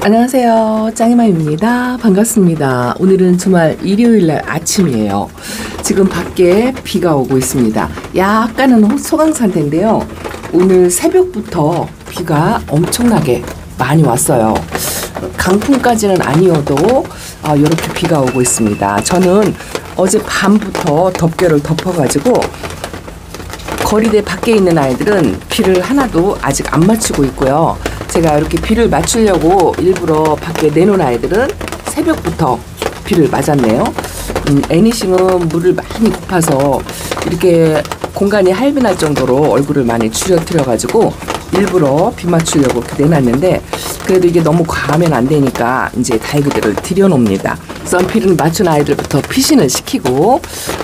안녕하세요. 짱이맘입니다. 반갑습니다. 오늘은 주말 일요일날 아침이에요. 지금 밖에 비가 오고 있습니다. 약간은 소강 상태인데요. 오늘 새벽부터 비가 엄청나게 많이 왔어요. 강풍까지는 아니어도 이렇게 비가 오고 있습니다. 저는 어제 밤부터 덮개를 덮어가지고 거리대 밖에 있는 아이들은 비를 하나도 아직 안 맞추고 있고요. 제가 이렇게 비를 맞추려고 일부러 밖에 내놓은 아이들은 새벽부터 비를 맞았네요. 애니싱은 물을 많이 고파서 이렇게 공간이 할빈할 정도로 얼굴을 많이 줄여뜨려가지고 일부러 비 맞추려고 이렇게 내놨는데 그래도 이게 너무 과하면 안 되니까 이제 다육이들을 들여놓습니다. 선필은 맞춘 아이들부터 피신을 시키고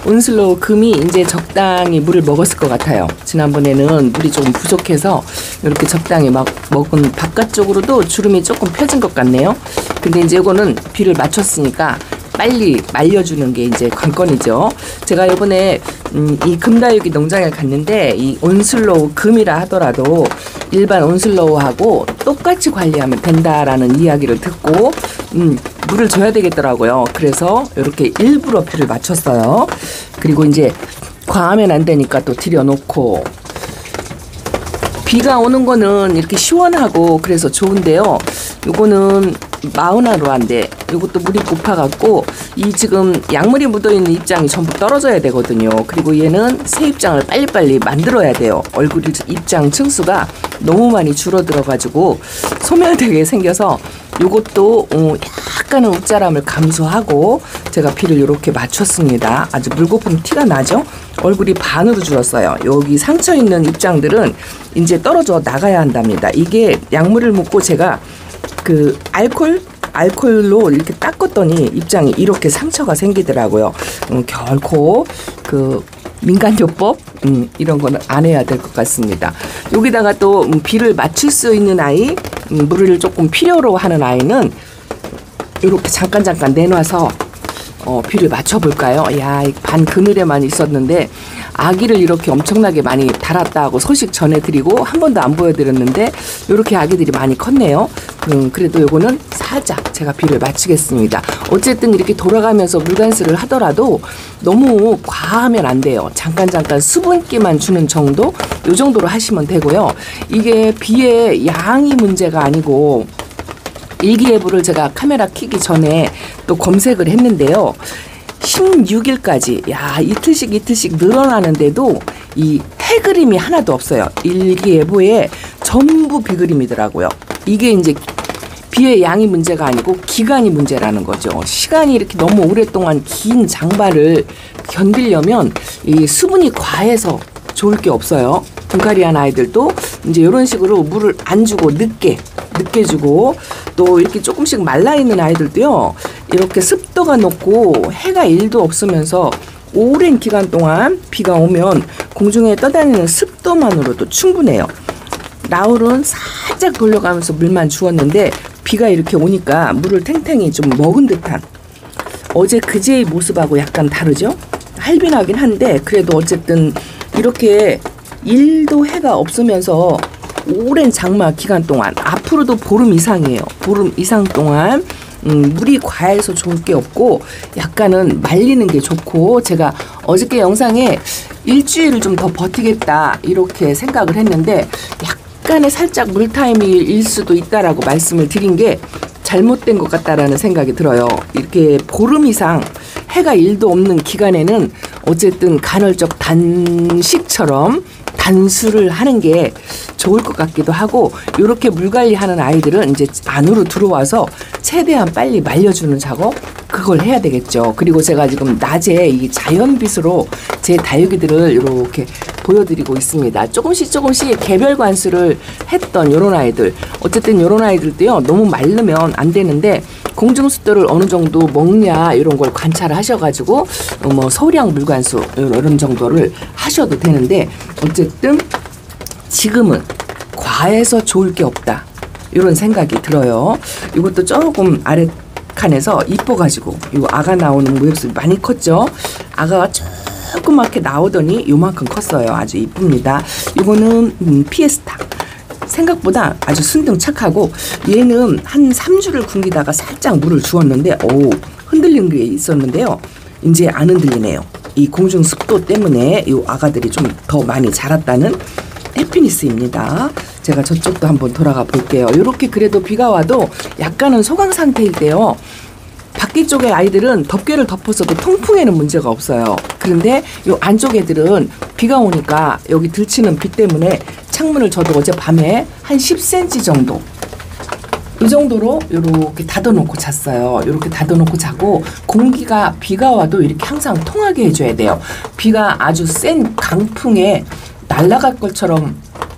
온슬로우 금이 이제 적당히 물을 먹었을 것 같아요. 지난번에는 물이 조금 부족해서 이렇게 적당히 막 먹은 바깥쪽으로도 주름이 조금 펴진 것 같네요. 근데 이제 이거는 비를 맞췄으니까 빨리 말려주는 게 이제 관건이죠. 제가 이번에 이 금다육이 농장에 갔는데 이 온슬로우 금이라 하더라도 일반 온슬로우하고 똑같이 관리하면 된다라는 이야기를 듣고 물을 줘야 되겠더라고요. 그래서 이렇게 일부러 비를 맞췄어요. 그리고 이제 과하면 안 되니까 또 들여놓고 비가 오는 거는 이렇게 시원하고 그래서 좋은데요. 요거는 마우나로아인데 이것도 물이 고파갖고 이 지금 약물이 묻어있는 입장이 전부 떨어져야 되거든요. 그리고 얘는 새 입장을 빨리빨리 만들어야 돼요. 얼굴 입장 층수가 너무 많이 줄어들어가지고 소멸되게 생겨서 요것도 약간은 웃자람을 감수하고 제가 비를 이렇게 맞췄습니다. 아주 물고픈 티가 나죠? 얼굴이 반으로 줄었어요. 여기 상처 있는 입장들은 이제 떨어져 나가야 한답니다. 이게 약물을 묻고 제가 그 알코올로 이렇게 닦았더니 입장이 이렇게 상처가 생기더라고요. 결코 그 민간요법 이런 거는 안 해야 될 것 같습니다. 여기다가 또 비를 맞출 수 있는 아이, 물을 조금 필요로 하는 아이는 이렇게 잠깐 내놔서 비를 맞춰볼까요? 야, 반 그늘에만 있었는데 아기를 이렇게 엄청나게 많이 달았다고 소식 전해드리고 한 번도 안 보여드렸는데 이렇게 아기들이 많이 컸네요. 그래도 요거는 살짝 제가 비를 맞추겠습니다. 어쨌든 이렇게 돌아가면서 물간수를 하더라도 너무 과하면 안 돼요. 잠깐 수분기만 주는 정도? 요 정도로 하시면 되고요. 이게 비의 양이 문제가 아니고 일기예보를 제가 카메라 켜기 전에 또 검색을 했는데요. 16일까지 이틀씩 늘어나는데도 이 해그림이 하나도 없어요. 일기예보에 전부 비그림이더라고요. 이게 이제 비의 양이 문제가 아니고 기간이 문제라는 거죠. 시간이 이렇게 너무 오랫동안 긴 장마를 견디려면 이 수분이 과해서 좋을 게 없어요. 분갈이한 아이들도 이제 이런 식으로 물을 안 주고 늦게 주고 또 이렇게 조금씩 말라있는 아이들도요. 이렇게 습도가 높고 해가 1도 없으면서 오랜 기간 동안 비가 오면 공중에 떠다니는 습도만으로도 충분해요. 라울은 살짝 돌려가면서 물만 주었는데 비가 이렇게 오니까 물을 탱탱이 좀 먹은 듯한 어제 그제의 모습하고 약간 다르죠? 할빈하긴 한데 그래도 어쨌든 이렇게 1도 해가 없으면서 오랜 장마 기간 동안 앞으로도 보름 이상이에요. 보름 이상 동안 물이 과해서 좋을 게 없고 약간은 말리는 게 좋고 제가 어저께 영상에 일주일을 좀 더 버티겠다 이렇게 생각을 했는데 약간의 살짝 물타임일 수도 있다라고 말씀을 드린 게 잘못된 것 같다라는 생각이 들어요. 이렇게 보름 이상 해가 1도 없는 기간에는 어쨌든 간헐적 단식처럼 단수를 하는 게 좋을 것 같기도 하고 이렇게 물 관리하는 아이들은 이제 안으로 들어와서 최대한 빨리 말려주는 작업 그걸 해야 되겠죠. 그리고 제가 지금 낮에 이 자연빛으로 제 다육이들을 이렇게 보여드리고 있습니다. 조금씩 개별 관수를 했던 이런 아이들 어쨌든 이런 아이들도요 너무 마르면 안 되는데 공중 습도를 어느 정도 먹냐 이런 걸 관찰을 하셔가지고 뭐 소량 물관수 이런 정도를 하셔도 되는데 어쨌든 지금은 과해서 좋을 게 없다 이런 생각이 들어요. 이것도 조금 아래 칸에서 이뻐가지고 이 아가 나오는 모습이 많이 컸죠. 아가가 조그맣게 나오더니 요만큼 컸어요. 아주 이쁩니다. 이거는 피에스타 생각보다 아주 순등 착하고 얘는 한 3주를 굶기다가 살짝 물을 주었는데 흔들리는 게 있었는데요. 이제 안 흔들리네요. 이 공중 습도 때문에 이 아가들이 좀 더 많이 자랐다는 해피니스입니다. 제가 저쪽도 한번 돌아가 볼게요. 이렇게 그래도 비가 와도 약간은 소강 상태일 때요. 밖에 쪽의 아이들은 덮개를 덮었어도 통풍에는 문제가 없어요. 그런데 요 안쪽 애들은 비가 오니까 여기 들치는 비 때문에 창문을 저도 어젯밤에 한 10cm 정도 이 정도로 이렇게 닫아놓고 잤어요. 이렇게 닫아놓고 자고 공기가 비가 와도 이렇게 항상 통하게 해줘야 돼요. 비가 아주 센 강풍에 날아갈 것처럼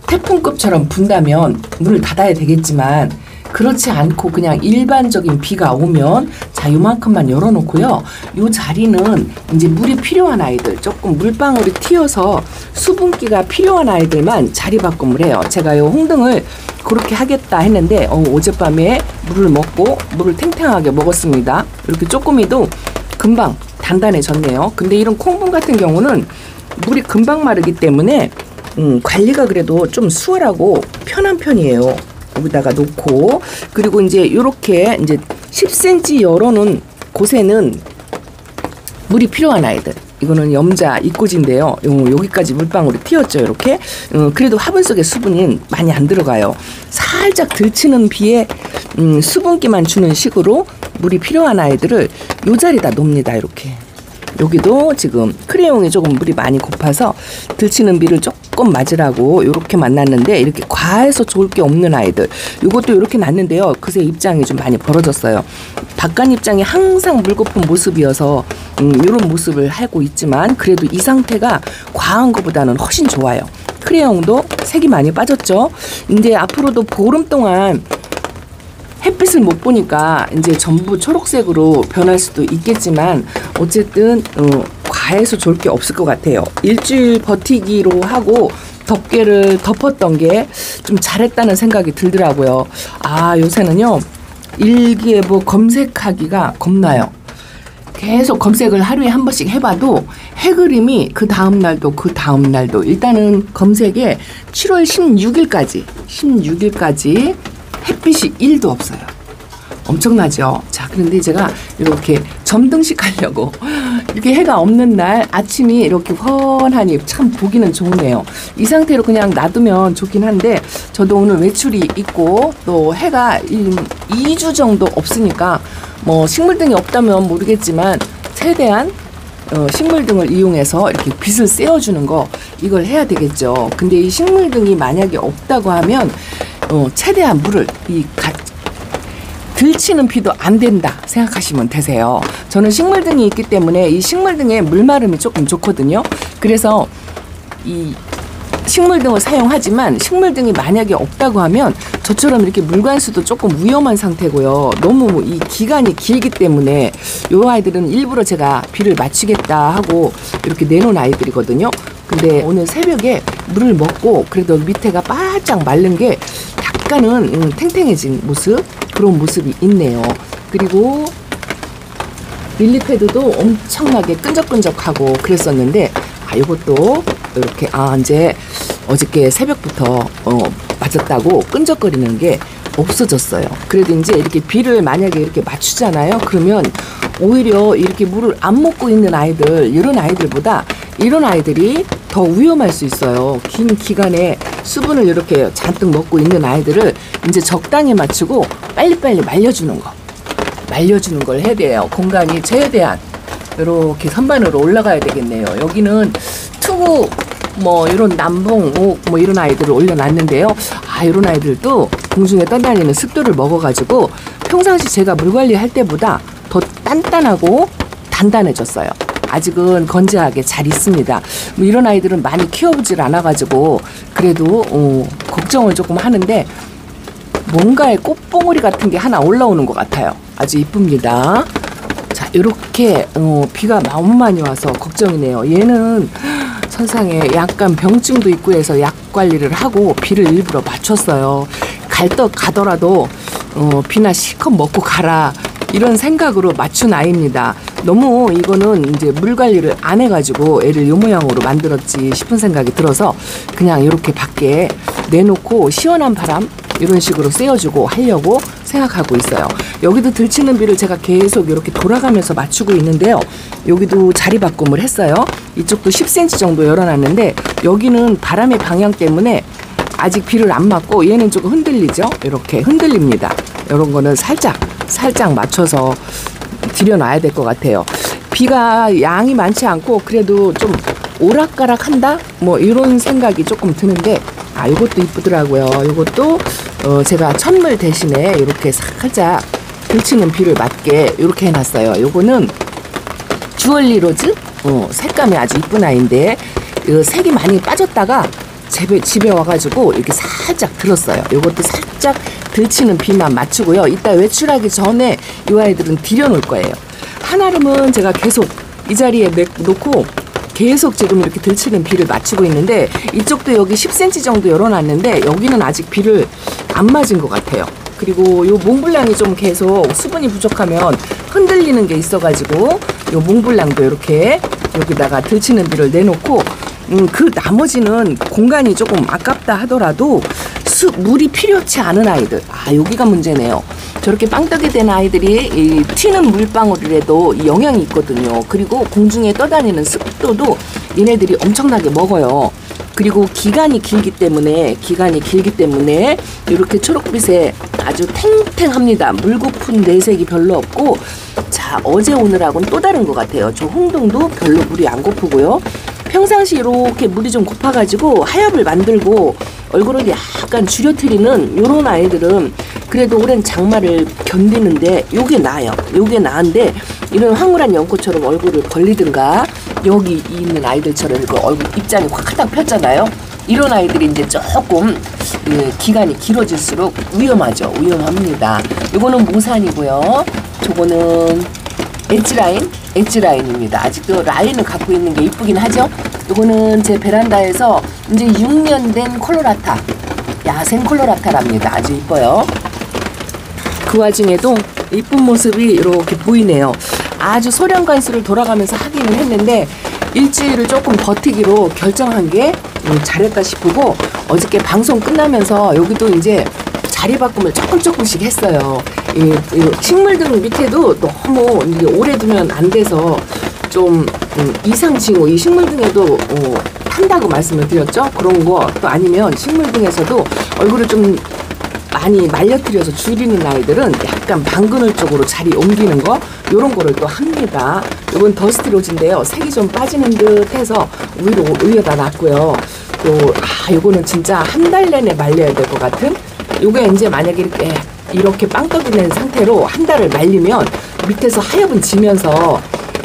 태풍급처럼 분다면 문을 닫아야 되겠지만 그렇지 않고 그냥 일반적인 비가 오면 자 요만큼만 열어놓고요. 요 자리는 이제 물이 필요한 아이들 조금 물방울이 튀어서 수분기가 필요한 아이들만 자리 바꿈을 해요. 제가 요 홍등을 그렇게 하겠다 했는데 어젯밤에 물을 먹고 물을 탱탱하게 먹었습니다. 이렇게 쪼꼬미도 금방 단단해졌네요. 근데 이런 콩분 같은 경우는 물이 금방 마르기 때문에 관리가 그래도 좀 수월하고 편한 편이에요. 여기다가 놓고 그리고 이제 요렇게 이제 10cm 열어놓은 곳에는 물이 필요한 아이들 이거는 염자 이꼬지인데요. 여기까지 물방울이 튀었죠. 이렇게 그래도 화분 속에 수분이 많이 안 들어가요. 살짝 들치는 비에 수분기만 주는 식으로 물이 필요한 아이들을 요 자리다 놓습니다. 이렇게 여기도 지금 크레용이 조금 물이 많이 고파서 들치는 비를 조금 맞으라고 이렇게 만났는데 이렇게 과해서 좋을 게 없는 아이들 이것도 이렇게 놨는데요. 그새 입장이 좀 많이 벌어졌어요. 바깥 입장이 항상 물고픈 모습이어서 이런 모습을 하고 있지만 그래도 이 상태가 과한 것보다는 훨씬 좋아요. 크레용도 색이 많이 빠졌죠. 이제 앞으로도 보름 동안 햇빛을 못 보니까 이제 전부 초록색으로 변할 수도 있겠지만 어쨌든 과해서 좋을 게 없을 것 같아요. 일주일 버티기로 하고 덮개를 덮었던 게 좀 잘했다는 생각이 들더라고요. 아 요새는요 일기예보 검색하기가 겁나요. 계속 검색을 하루에 한 번씩 해봐도 해그림이 그 다음날도 일단은 검색에 7월 16일까지 햇빛이 1도 없어요. 엄청나죠? 자, 그런데 제가 이렇게 점등식 하려고 이렇게 해가 없는 날 아침이 이렇게 훤하니 참 보기는 좋네요. 이 상태로 그냥 놔두면 좋긴 한데 저도 오늘 외출이 있고 또 해가 2주 정도 없으니까 뭐 식물등이 없다면 모르겠지만 최대한 식물등을 이용해서 이렇게 빛을 쐬어주는 거 이걸 해야 되겠죠. 근데 이 식물등이 만약에 없다고 하면 최대한 물을 들치는 비도 안 된다 생각하시면 되세요. 저는 식물등이 있기 때문에 이 식물등에 물마름이 조금 좋거든요. 그래서 이 식물등을 사용하지만 식물등이 만약에 없다고 하면 저처럼 이렇게 물관수도 조금 위험한 상태고요. 너무 이 기간이 길기 때문에 요 아이들은 일부러 제가 비를 맞추겠다 하고 이렇게 내놓은 아이들이거든요. 근데 오늘 새벽에 물을 먹고 그래도 밑에가 바짝 마른 게 약간은 탱탱해진 모습 그런 모습이 있네요. 그리고 릴리패드도 엄청나게 끈적끈적하고 그랬었는데 이것도 이렇게 이제 어저께 새벽부터 맞았다고 끈적거리는 게 없어졌어요. 그래도 이제 이렇게 비를 만약에 이렇게 맞추잖아요. 그러면 오히려 이렇게 물을 안 먹고 있는 아이들 이런 아이들보다 이런 아이들이 더 위험할 수 있어요. 긴 기간에 수분을 이렇게 잔뜩 먹고 있는 아이들을 이제 적당히 맞추고 빨리빨리 말려주는 걸 해야 돼요. 공간이 최대한 이렇게 선반으로 올라가야 되겠네요. 여기는 투구 뭐 이런 남봉 옥 뭐 이런 아이들을 올려놨는데요. 이런 아이들도 공중에 떠다니는 습도를 먹어가지고 평상시 제가 물 관리할 때보다 더 단단하고 단단해졌어요. 아직은 건재하게 잘 있습니다. 뭐 이런 아이들은 많이 키워보질 않아가지고 그래도 걱정을 조금 하는데 뭔가의 꽃봉오리 같은 게 하나 올라오는 것 같아요. 아주 이쁩니다. 자, 이렇게 비가 너무 많이 와서 걱정이네요. 얘는 선상에 약간 병증도 있고 해서 약 관리를 하고 비를 일부러 맞췄어요. 가더라도 비나 실컷 먹고 가라 이런 생각으로 맞춘 아이입니다. 너무 이거는 이제 물 관리를 안 해가지고 애를 요 모양으로 만들었지 싶은 생각이 들어서 그냥 이렇게 밖에 내놓고 시원한 바람 이런 식으로 쐬어주고 하려고 생각하고 있어요. 여기도 들치는 비를 제가 계속 이렇게 돌아가면서 맞추고 있는데요. 여기도 자리 바꿈을 했어요. 이쪽도 10cm 정도 열어놨는데 여기는 바람의 방향 때문에 아직 비를 안 맞고 얘는 조금 흔들리죠. 이렇게 흔들립니다. 이런 거는 살짝 맞춰서 들여놔야 될 것 같아요. 비가 양이 많지 않고 그래도 좀 오락가락한다? 뭐 이런 생각이 조금 드는데 이것도 이쁘더라고요. 이것도 제가 천물 대신에 이렇게 살짝 들치는 비를 맞게 이렇게 해놨어요. 이거는 주얼리 로즈 색감이 아주 이쁜 아이인데 색이 많이 빠졌다가 집에 와가지고 이렇게 살짝 들었어요. 이것도 살짝 들치는 비만 맞추고요. 이따 외출하기 전에 이 아이들은 들여놓을 거예요. 한아름은 제가 계속 이 자리에 놓고 계속 지금 이렇게 들치는 비를 맞추고 있는데 이쪽도 여기 10cm 정도 열어놨는데 여기는 아직 비를 안 맞은 것 같아요. 그리고 요 몽블랑이 좀 계속 수분이 부족하면 흔들리는 게 있어가지고 요 몽블랑도 이렇게 여기다가 들치는 비를 내놓고 그 나머지는 공간이 조금 아깝다 하더라도 물이 필요치 않은 아이들 여기가 문제네요. 저렇게 빵떡이 된 아이들이 이 튀는 물방울이라도 영향이 있거든요. 그리고 공중에 떠다니는 습도도 얘네들이 엄청나게 먹어요. 그리고 기간이 길기 때문에 이렇게 초록빛에 아주 탱탱합니다. 물고픈 내색이 별로 없고 자 어제 오늘하고는 또 다른 것 같아요. 저 홍동도 별로 물이 안 고프고요. 평상시 이렇게 물이 좀 고파가지고 하엽을 만들고 얼굴을 약간 줄여트리는 요런 아이들은 그래도 오랜 장마를 견디는데 요게 나아요. 요게 나은데 이런 황홀한 연꽃처럼 얼굴을 벌리든가 여기 있는 아이들처럼 이렇게 얼굴 입장이 확 폈잖아요. 이런 아이들이 이제 조금 기간이 길어질수록 위험합니다. 요거는 모산이고요. 저거는 엣지라인입니다. 아직도 라인을 갖고 있는 게 이쁘긴 하죠. 요거는 제 베란다에서 이제 6년 된 콜로라타, 야생 콜로라타랍니다. 아주 이뻐요. 그 와중에도 이쁜 모습이 이렇게 보이네요. 아주 소량관수를 돌아가면서 하기는 했는데 일주일을 조금 버티기로 결정한 게 잘했다 싶고 어저께 방송 끝나면서 여기도 이제 자리 바꿈을 조금씩 했어요. 이 식물등 밑에도 너무 이게 오래 두면 안 돼서 좀 이상징후 이 식물등에도 탄다고 말씀을 드렸죠. 그런 거 또 아니면 식물등에서도 얼굴을 좀 많이 말려뜨려서 줄이는 아이들은 약간 방그늘 쪽으로 자리 옮기는 거 요런 거를 또 합니다. 이건 더스트 로즈인데요. 색이 좀 빠지는 듯 해서 위에다 놨고요. 또 요거는 진짜 한 달 내내 말려야 될 것 같은 요게 이제 만약에 이렇게 빵떡이 된 상태로 한 달을 말리면 밑에서 하엽은 지면서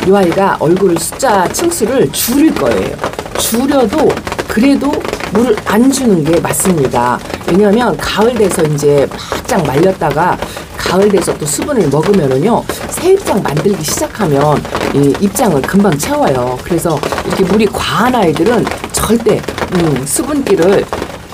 이 아이가 얼굴 숫자 층수를 줄일 거예요. 줄여도 그래도 물을 안 주는 게 맞습니다. 왜냐하면 가을 돼서 이제 바짝 말렸다가 가을 돼서 또 수분을 먹으면은요 새 입장 만들기 시작하면 이 입장을 금방 채워요. 그래서 이렇게 물이 과한 아이들은 절대 수분기를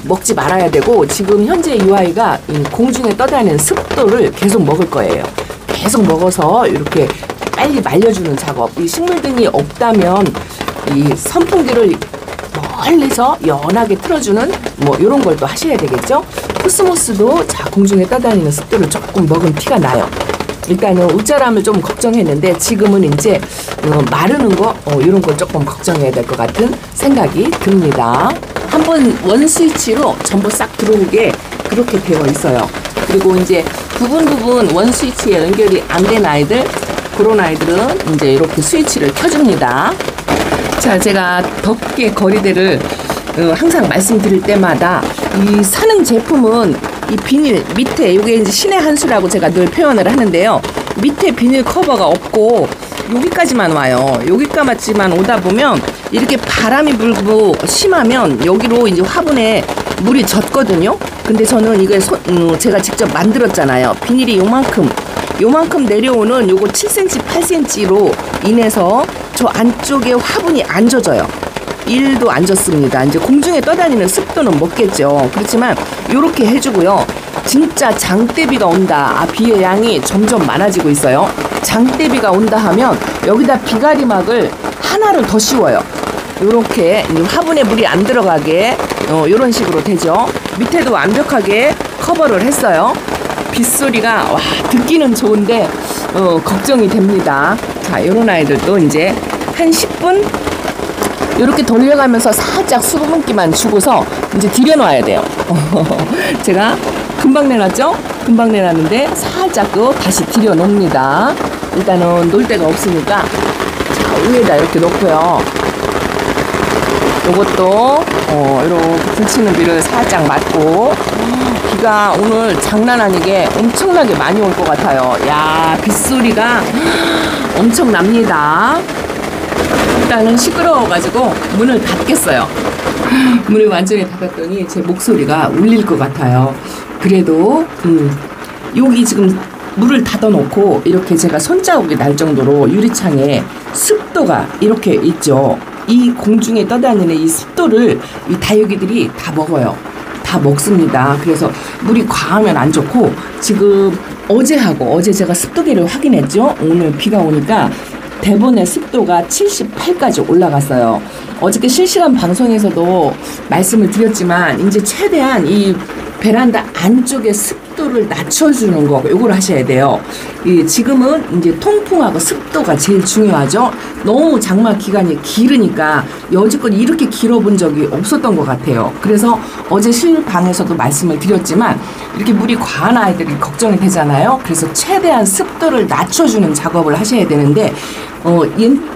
먹지 말아야 되고 지금 현재 이 아이가 공중에 떠다니는 습도를 계속 먹을 거예요. 계속 먹어서 이렇게 빨리 말려주는 작업. 이 식물등이 없다면 이 선풍기를 멀리서 연하게 틀어주는 뭐 이런 걸 또 하셔야 되겠죠. 코스모스도 자 공중에 떠다니는 습도를 조금 먹은 티가 나요. 일단은 웃자람을 좀 걱정했는데 지금은 이제 마르는 거 이런 걸 조금 걱정해야 될 것 같은 생각이 듭니다. 한번 원 스위치로 전부 싹 들어오게 그렇게 되어 있어요. 그리고 이제 부분 원 스위치에 연결이 안 된 아이들 그런 아이들은 이제 이렇게 스위치를 켜줍니다. 자, 제가 덮개 거리대를 항상 말씀드릴 때마다 이 사는 제품은 이 비닐 밑에 이게 이제 신의 한 수라고 제가 늘 표현을 하는데요. 밑에 비닐 커버가 없고 여기까지만 와요. 여기까지만 오다 보면 이렇게 바람이 불고 심하면 여기로 이제 화분에 물이 젖거든요. 근데 저는 이걸 제가 직접 만들었잖아요. 비닐이 요만큼 내려오는 요거 7cm, 8cm로 인해서 저 안쪽에 화분이 안 젖어요. 1도 안 젖습니다. 이제 공중에 떠다니는 습도는 먹겠죠. 그렇지만 요렇게 해주고요. 진짜 장대비가 온다. 비의 양이 점점 많아지고 있어요. 장대비가 온다 하면 여기다 비가리막을 하나를 더 씌워요. 요렇게 화분에 물이 안 들어가게 이런 식으로 되죠. 밑에도 완벽하게 커버를 했어요. 빗소리가 와 듣기는 좋은데 걱정이 됩니다. 자, 이런 아이들도 이제 한 10분 이렇게 돌려가면서 살짝 수분기만 주고서 이제 들여놔야 돼요. 제가 금방 내놨죠? 금방 내놨는데 살짝 다시 들여놓습니다. 일단은 놀 데가 없으니까 자, 위에다 이렇게 놓고요. 요것도 이렇게 불치는 비를 살짝 맞고 비가 오늘 장난 아니게 엄청나게 많이 올 것 같아요. 야, 빗소리가 엄청납니다. 일단은 시끄러워가지고 문을 닫겠어요. 문을 완전히 닫았더니 제 목소리가 울릴 것 같아요. 그래도 여기 지금 물을 닫아놓고 이렇게 제가 손자국이 날 정도로 유리창에 습도가 이렇게 있죠. 이 공중에 떠다니는 이 습도를 이 다육이들이 다 먹어요. 다 먹습니다. 그래서 물이 과하면 안 좋고 지금 어제 제가 습도계를 확인했죠. 오늘 비가 오니까 대본의 습도가 78까지 올라갔어요. 어저께 실시간 방송에서도 말씀을 드렸지만 이제 최대한 이 베란다 안쪽에 습도를 낮춰주는 거 요걸 하셔야 돼요. 지금은 이제 통풍하고 습도가 제일 중요하죠. 너무 장마 기간이 길으니까 여지껏 이렇게 길어본 적이 없었던 것 같아요. 그래서 어제 실방에서도 말씀을 드렸지만 이렇게 물이 과한 아이들이 걱정이 되잖아요. 그래서 최대한 습도를 낮춰주는 작업을 하셔야 되는데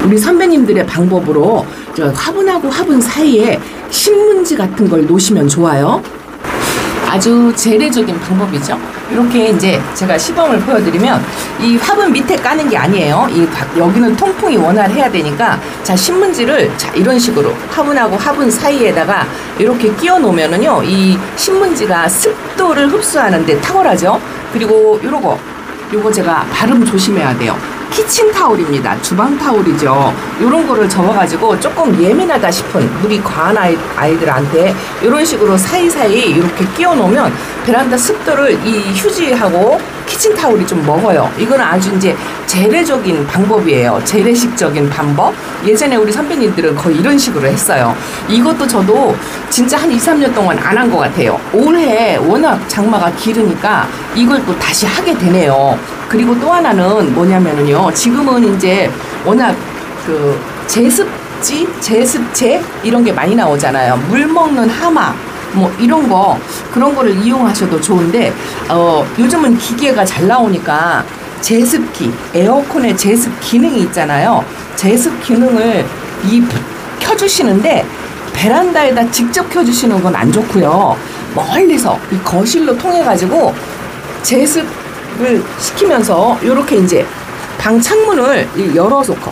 우리 선배님들의 방법으로 화분하고 화분 사이에 신문지 같은 걸 놓으시면 좋아요. 아주 재래적인 방법이죠. 이렇게 이제 제가 시범을 보여드리면 이 화분 밑에 까는 게 아니에요. 여기는 통풍이 원활해야 되니까 자, 신문지를 자, 이런 식으로 화분하고 화분 사이에다가 이렇게 끼워 놓으면은요, 이 신문지가 습도를 흡수하는데 탁월하죠. 그리고 요거 제가 발음 조심해야 돼요. 키친타올입니다. 주방타올이죠. 요런 거를 접어가지고 조금 예민하다 싶은 물이 과한 아이들한테 이런 식으로 사이사이 이렇게 끼워 놓으면 베란다 습도를 이 휴지하고 키친타올이 좀 먹어요. 이거는 아주 이제 재래적인 방법이에요. 재래식적인 방법. 예전에 우리 선배님들은 거의 이런 식으로 했어요. 이것도 저도 진짜 한 2, 3년 동안 안 한 것 같아요. 올해 워낙 장마가 길으니까 이걸 또 다시 하게 되네요. 그리고 또 하나는 뭐냐면은요, 지금은 이제 워낙 그 제습제 이런 게 많이 나오잖아요. 물 먹는 하마 뭐 이런 거, 그런 거를 이용하셔도 좋은데 요즘은 기계가 잘 나오니까 제습기, 에어컨의 제습 기능이 있잖아요. 제습 기능을 켜주시는데 베란다에다 직접 켜주시는 건 안 좋고요. 멀리서 이 거실로 통해 가지고 제습을 시키면서 이렇게 이제 방 창문을 열어놓고,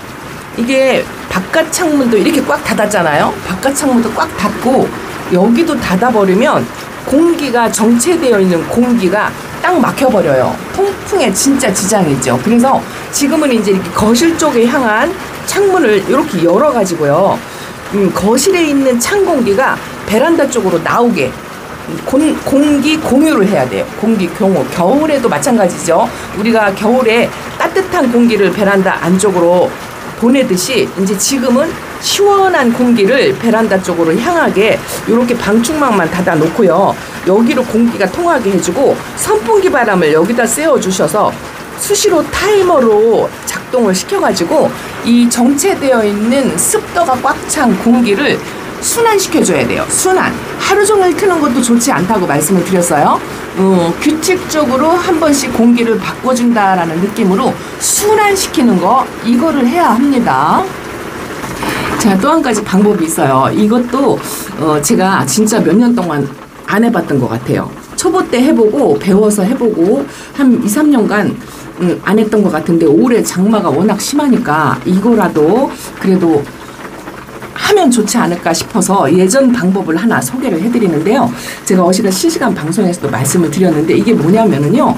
이게 바깥 창문도 이렇게 꽉 닫았잖아요. 바깥 창문도 꽉 닫고 여기도 닫아버리면 공기가 정체되어 있는 공기가 딱 막혀버려요. 통풍에 진짜 지장이죠. 그래서 지금은 이제 이렇게 거실 쪽에 향한 창문을 이렇게 열어가지고요, 거실에 있는 찬 공기가 베란다 쪽으로 나오게 공기 공유를 해야 돼요. 공기 공유. 겨울에도 마찬가지죠. 우리가 겨울에 따뜻한 공기를 베란다 안쪽으로 보내듯이 이제 지금은 시원한 공기를 베란다 쪽으로 향하게 이렇게 방충망만 닫아 놓고요, 여기로 공기가 통하게 해주고 선풍기 바람을 여기다 쐬어 주셔서 수시로 타이머로 작동을 시켜가지고 이 정체되어 있는 습도가 꽉 찬 공기를 순환시켜줘야 돼요. 순환. 하루 종일 트는 것도 좋지 않다고 말씀을 드렸어요. 규칙적으로 한 번씩 공기를 바꿔준다라는 느낌으로 순환시키는 거, 이거를 해야 합니다. 자, 또 한 가지 방법이 있어요. 이것도 제가 진짜 몇 년 동안 안 해봤던 것 같아요. 초보 때 해보고 배워서 해보고 한 2, 3년간 안 했던 것 같은데 올해 장마가 워낙 심하니까 이거라도 그래도 하면 좋지 않을까 싶어서 예전 방법을 하나 소개를 해드리는데요. 제가 어시가 실시간 방송에서도 말씀을 드렸는데 이게 뭐냐면은요,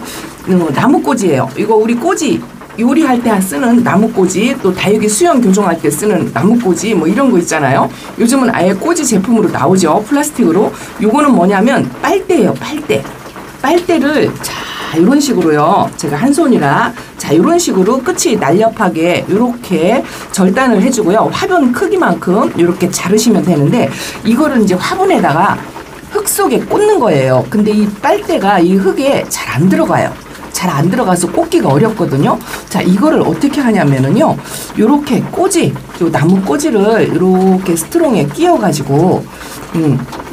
나무꽂이에요. 이거 우리 꽂이 요리할 때 쓰는 나무꽂이, 또 다육이 수영 교정할 때 쓰는 나무꽂이 뭐 이런 거 있잖아요. 요즘은 아예 꽂이 제품으로 나오죠. 플라스틱으로. 요거는 뭐냐면 빨대예요. 빨대를 자 자, 이런 식으로요. 제가 한 손이라 자, 이런 식으로 끝이 날렵하게 이렇게 절단을 해주고요. 화분 크기만큼 이렇게 자르시면 되는데 이거를 이제 화분에다가 흙 속에 꽂는 거예요. 근데 이 빨대가 이 흙에 잘 안 들어가요. 잘 안 들어가서 꽂기가 어렵거든요. 자, 이거를 어떻게 하냐면은요. 요렇게 꼬지, 요 나무 꼬지를 이렇게 스트롱에 끼워가지고,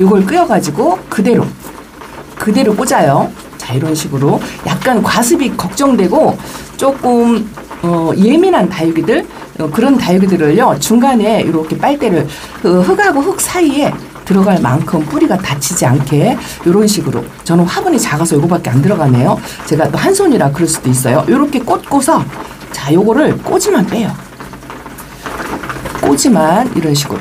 요걸 끼워가지고 그대로 꽂아요. 자, 이런 식으로 약간 과습이 걱정되고 조금 예민한 다육이들 그런 다육이들을요 중간에 이렇게 빨대를 그 흙하고 흙 사이에 들어갈 만큼 뿌리가 다치지 않게 이런 식으로 저는 화분이 작아서 이거밖에 안 들어가네요. 제가 또 한 손이라 그럴 수도 있어요. 이렇게 꽂고서 자 요거를 꼬지만 빼요. 꼬지만 이런 식으로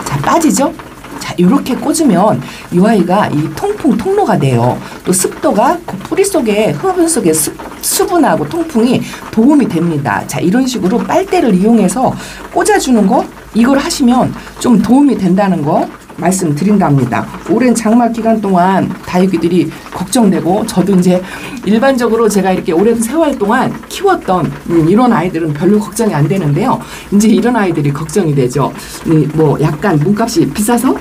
자 빠지죠? 자 이렇게 꽂으면 이 아이가 이 통풍 통로가 돼요. 또 습도가 그 뿌리 속에 화분 속에 수분하고 통풍이 도움이 됩니다. 자 이런 식으로 빨대를 이용해서 꽂아주는 거 이걸 하시면 좀 도움이 된다는 거 말씀드린답니다. 오랜 장마 기간 동안 다육이들이 걱정되고 저도 이제 일반적으로 제가 이렇게 오랜 세월 동안 키웠던 이런 아이들은 별로 걱정이 안 되는데요. 이제 이런 아이들이 걱정이 되죠. 뭐 약간 몸값이 비싸서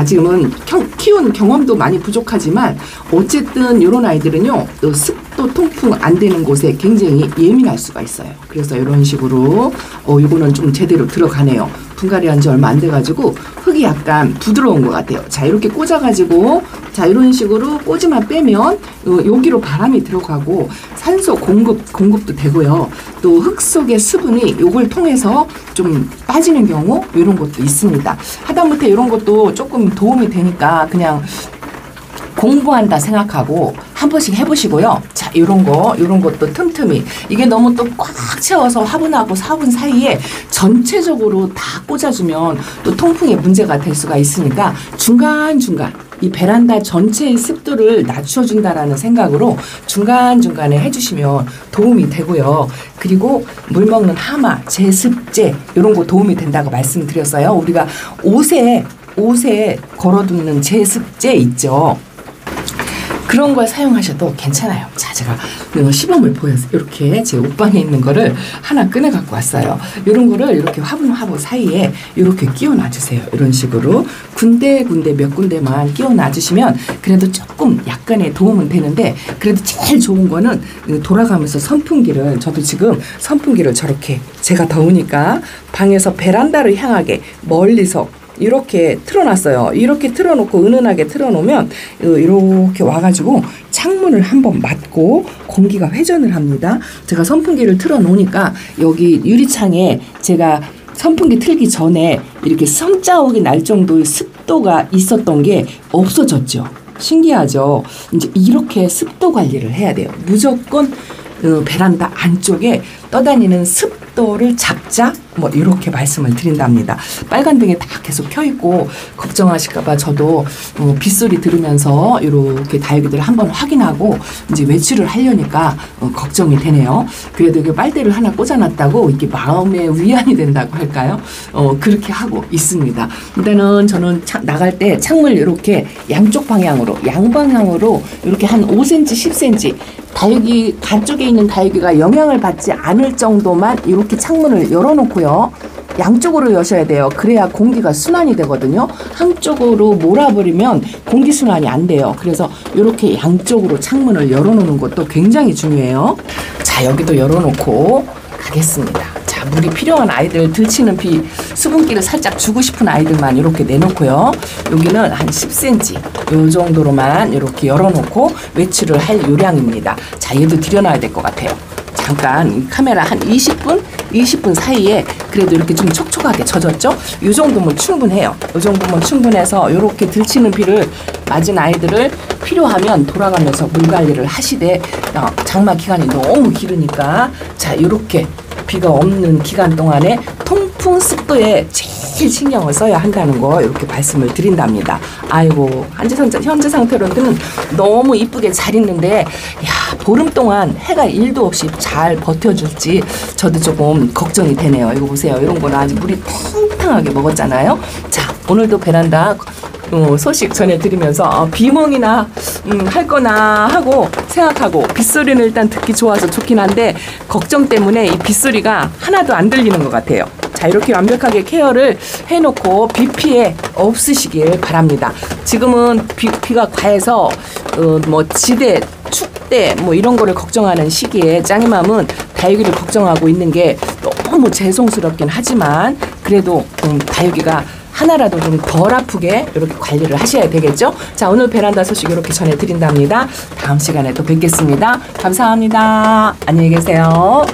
지금은 키운 경험도 많이 부족하지만 어쨌든 이런 아이들은요 또 습도 통풍 안 되는 곳에 굉장히 예민할 수가 있어요. 그래서 이런 식으로 이거는 좀 제대로 들어가네요. 분갈이 한 지 얼마 안 돼가지고 흙이 약간 부드러운 것 같아요. 자 이렇게 꽂아가지고 자 이런 식으로 꼬지만 빼면 여기로 바람이 들어가고 산소 공급도 되고요. 또 흙 속의 수분이 요걸 통해서 좀 빠지는 경우 이런 것도 있습니다. 하다못해 이런 것도 조금 도움이 되니까 그냥 공부한다 생각하고 한 번씩 해보시고요. 자, 이런 것도 틈틈이 이게 너무 또 꽉 채워서 화분하고 화분 사이에 전체적으로 다 꽂아주면 또 통풍에 문제가 될 수가 있으니까 중간중간 이 베란다 전체의 습도를 낮춰준다라는 생각으로 중간중간에 해주시면 도움이 되고요. 그리고 물 먹는 하마, 제습제 이런 거 도움이 된다고 말씀드렸어요. 우리가 옷에 걸어두는 제습제 있죠. 그런 걸 사용하셔도 괜찮아요. 자, 제가 시범을 보여서 이렇게 제 옷방에 있는 거를 하나 꺼내 갖고 왔어요. 이런 거를 이렇게 화분하고 사이에 이렇게 끼워 놔주세요. 이런 식으로 군데군데 몇 군데만 끼워 놔주시면 그래도 조금 약간의 도움은 되는데 그래도 제일 좋은 거는 돌아가면서 선풍기를 저도 지금 선풍기를 저렇게 제가 더우니까 방에서 베란다를 향하게 멀리서 이렇게 틀어놨어요. 이렇게 틀어놓고 은은하게 틀어놓으면 이렇게 와가지고 창문을 한번 맞고 공기가 회전을 합니다. 제가 선풍기를 틀어놓으니까 여기 유리창에 제가 선풍기 틀기 전에 이렇게 선자국이 날 정도의 습도가 있었던 게 없어졌죠. 신기하죠. 이제 이렇게 습도 관리를 해야 돼요. 무조건 베란다 안쪽에 떠다니는 습도를 잡자 뭐 이렇게 말씀을 드린답니다. 빨간 등이 다 계속 켜 있고 걱정하실까봐 저도 빗소리 들으면서 이렇게 다육이들 한번 확인하고 이제 외출을 하려니까 걱정이 되네요. 그래도 이게 빨대를 하나 꽂아놨다고 이게 마음의 위안이 된다고 할까요? 그렇게 하고 있습니다. 일단은 저는 나갈 때 창문을 이렇게 양쪽 방향으로 양방향으로 이렇게 한 5cm, 10cm 다육이 간쪽에 있는 다육이가 영향을 받지 않을 정도만 이렇게 창문을 열어놓고요. 양쪽으로 여셔야 돼요. 그래야 공기가 순환이 되거든요. 한쪽으로 몰아버리면 공기 순환이 안 돼요. 그래서 이렇게 양쪽으로 창문을 열어놓는 것도 굉장히 중요해요. 자, 여기도 열어놓고 가겠습니다. 자, 물이 필요한 아이들 들치는 비 수분기를 살짝 주고 싶은 아이들만 이렇게 내놓고요. 여기는 한 10cm 요 정도로만 이렇게 열어놓고 외출을 할 요량입니다. 자, 얘도 들여놔야 될 것 같아요. 잠깐 카메라 한 20분 사이에 그래도 이렇게 좀 촉촉하게 젖었죠? 이 정도면 충분해요. 이 정도면 충분해서 이렇게 들치는 비를 맞은 아이들을 필요하면 돌아가면서 물 관리를 하시되 장마 기간이 너무 길으니까 자 이렇게 비가 없는 기간 동안에 통풍 습도에 제일 신경을 써야 한다는 거 이렇게 말씀을 드린답니다. 아이고 현재 상태로는 너무 이쁘게 잘 있는데 보름 동안 해가 1도 없이 잘 버텨줄지 저도 조금 걱정이 되네요. 이거 보세요. 이런 거는 아주 물이 탱탱하게 먹었잖아요. 자, 오늘도 베란다 소식 전해드리면서 비몽이나 할 거나 하고 생각하고 빗소리는 일단 듣기 좋아서 좋긴 한데 걱정 때문에 이 빗소리가 하나도 안 들리는 것 같아요. 자, 이렇게 완벽하게 케어를 해놓고 비 피해 없으시길 바랍니다. 지금은 비가 과해서 뭐 지대, 축대 뭐 이런 거를 걱정하는 시기에 짱이맘은 다육이를 걱정하고 있는 게 너무 죄송스럽긴 하지만 그래도 다육이가 하나라도 좀 덜 아프게 이렇게 관리를 하셔야 되겠죠. 자, 오늘 베란다 소식 이렇게 전해드린답니다. 다음 시간에 또 뵙겠습니다. 감사합니다. 안녕히 계세요.